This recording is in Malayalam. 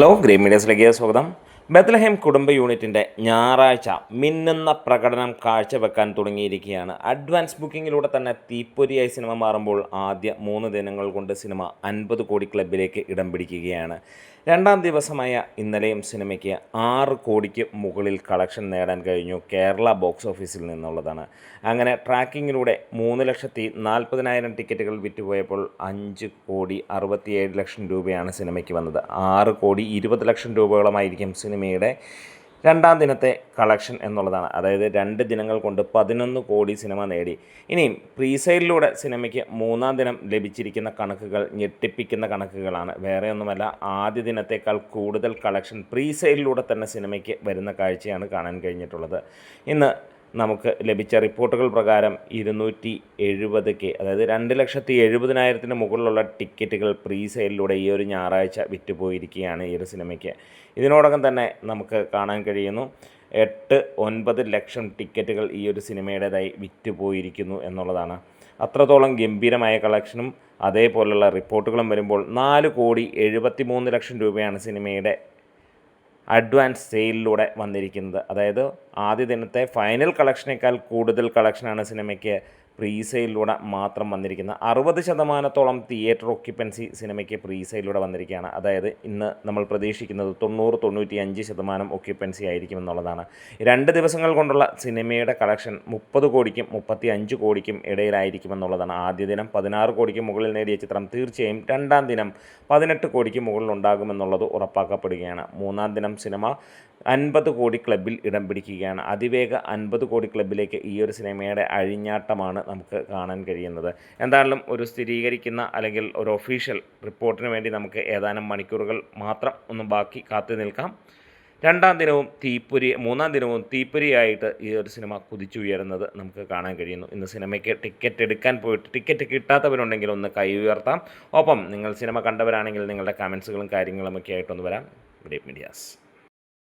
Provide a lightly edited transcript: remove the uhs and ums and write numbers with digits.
ഹലോ ഗ്രീൻ മീഡിയസിലേക്ക് സ്വാഗതം. ബത്ലഹേം കുടുംബ യൂണിറ്റിൻ്റെ ഞായറാഴ്ച മിന്നുന്ന പ്രകടനം കാഴ്ചവെക്കാൻ തുടങ്ങിയിരിക്കുകയാണ്. അഡ്വാൻസ് ബുക്കിങ്ങിലൂടെ തന്നെ തീപ്പൊരിയായി സിനിമ മാറുമ്പോൾ ആദ്യ 3 ദിനങ്ങൾ കൊണ്ട് സിനിമ 50 കോടി ക്ലബിലേക്ക് ഇടം പിടിക്കുകയാണ്. രണ്ടാം ദിവസമായ ഇന്നലെയും സിനിമയ്ക്ക് 6 കോടിക്ക് മുകളിൽ കളക്ഷൻ നേടാൻ കഴിഞ്ഞു കേരള ബോക്സ് ഓഫീസിൽ നിന്നുള്ളതാണ്. അങ്ങനെ ട്രാക്കിങ്ങിലൂടെ 3,40,000 ടിക്കറ്റുകൾ വിറ്റുപോയപ്പോൾ 5 കോടി 67 ലക്ഷം രൂപയാണ് സിനിമയ്ക്ക് വന്നത്. 6 കോടി 20 ലക്ഷം രൂപയോളമായിരിക്കും സിനിമയുടെ രണ്ടാം ദിനത്തെ കളക്ഷൻ എന്നുള്ളതാണ്. അതായത് 2 ദിനങ്ങൾ കൊണ്ട് 11 കോടി സിനിമ നേടി. ഇനിയും പ്രീസെയിലിലൂടെ സിനിമയ്ക്ക് 3-ാം ദിനം ലഭിച്ചിരിക്കുന്ന കണക്കുകൾ ഞെട്ടിപ്പിക്കുന്ന കണക്കുകളാണ്. വേറെയൊന്നുമല്ല, ആദ്യ ദിനത്തേക്കാൾ കൂടുതൽ കളക്ഷൻ പ്രീസെയിലിലൂടെ തന്നെ സിനിമയ്ക്ക് വരുന്ന കാഴ്ചയാണ് കാണാൻ കഴിഞ്ഞിട്ടുള്ളത്. ഇന്ന് നമുക്ക് ലഭിച്ച റിപ്പോർട്ടുകൾ പ്രകാരം 270K, അതായത് 2,70,000 മുകളിലുള്ള ടിക്കറ്റുകൾ പ്രീസെയിലിലൂടെ ഈ ഒരു ഞായറാഴ്ച വിറ്റുപോയിരിക്കുകയാണ് ഈ ഒരു സിനിമയ്ക്ക്. ഇതിനോടകം തന്നെ നമുക്ക് കാണാൻ കഴിയുന്നു 8-9 ലക്ഷം ടിക്കറ്റുകൾ ഈ ഒരു സിനിമയുടേതായി വിറ്റുപോയിരിക്കുന്നു എന്നുള്ളതാണ്. അത്രത്തോളം ഗംഭീരമായ കളക്ഷനും അതേപോലുള്ള റിപ്പോർട്ടുകളും വരുമ്പോൾ 4 കോടി 73 ലക്ഷം രൂപയാണ് സിനിമയുടെ അഡ്വാൻസ് സെയിലിലൂടെ വന്നിരിക്കുന്നത്. അതായത് ആദ്യ ദിനത്തെ ഫൈനൽ കളക്ഷനേക്കാൾ കൂടുതൽ കളക്ഷനാണ് സിനിമയ്ക്ക് പ്രീസെയിലിലൂടെ മാത്രം വന്നിരിക്കുന്നത്. 60% തിയേറ്റർ ഒക്യുപ്പൻസി സിനിമയ്ക്ക് പ്രീസെയിലിലൂടെ വന്നിരിക്കുകയാണ്. അതായത് ഇന്ന് നമ്മൾ പ്രതീക്ഷിക്കുന്നത് 90-95% ഒക്യുപ്പൻസി ആയിരിക്കും എന്നുള്ളതാണ്. 2 ദിവസങ്ങൾ കൊണ്ടുള്ള സിനിമയുടെ കളക്ഷൻ 30 കോടിക്കും 35 കോടിക്കും ഇടയിലായിരിക്കുമെന്നുള്ളതാണ്. ആദ്യ ദിനം 16 കോടിക്ക് മുകളിൽ നേടിയ ചിത്രം തീർച്ചയായും രണ്ടാം ദിനം 18 കോടിക്ക് മുകളിൽ ഉണ്ടാകുമെന്നുള്ളത് ഉറപ്പാക്കപ്പെടുകയാണ്. 3-ാം ദിനം സിനിമ 50 കോടി ക്ലബിൽ ഇടം പിടിക്കുകയാണ്. അതിവേഗ 50 കോടി ക്ലബിലേക്ക് ഈ ഒരു സിനിമയുടെ അഴിഞ്ഞാട്ടമാണ് നമുക്ക് കാണാൻ കഴിയുന്നത്. എന്തായാലും ഒരു സ്ഥിരീകരിക്കുന്ന അല്ലെങ്കിൽ ഒരു ഒഫീഷ്യൽ റിപ്പോർട്ടിന് വേണ്ടി നമുക്ക് ഏതാനും മണിക്കൂറുകൾ മാത്രം ഒന്ന് ബാക്കി കാത്തു നിൽക്കാം. 2-ാം ദിനവും തീപ്പൊരി, 3-ാം ദിനവും തീപ്പൊരിയായിട്ട് ഈ ഒരു സിനിമ കുതിച്ചുയരുന്നത് നമുക്ക് കാണാൻ കഴിയുന്നു. ഇന്ന് സിനിമയ്ക്ക് ടിക്കറ്റ് എടുക്കാൻ പോയിട്ട് ടിക്കറ്റ് കിട്ടാത്തവരുണ്ടെങ്കിൽ ഒന്ന് കൈ ഉയർത്താം. ഒപ്പം നിങ്ങൾ സിനിമ കണ്ടവരാണെങ്കിൽ നിങ്ങളുടെ കമൻസുകളും കാര്യങ്ങളുമൊക്കെ ആയിട്ടൊന്ന് വരാം. Green medias.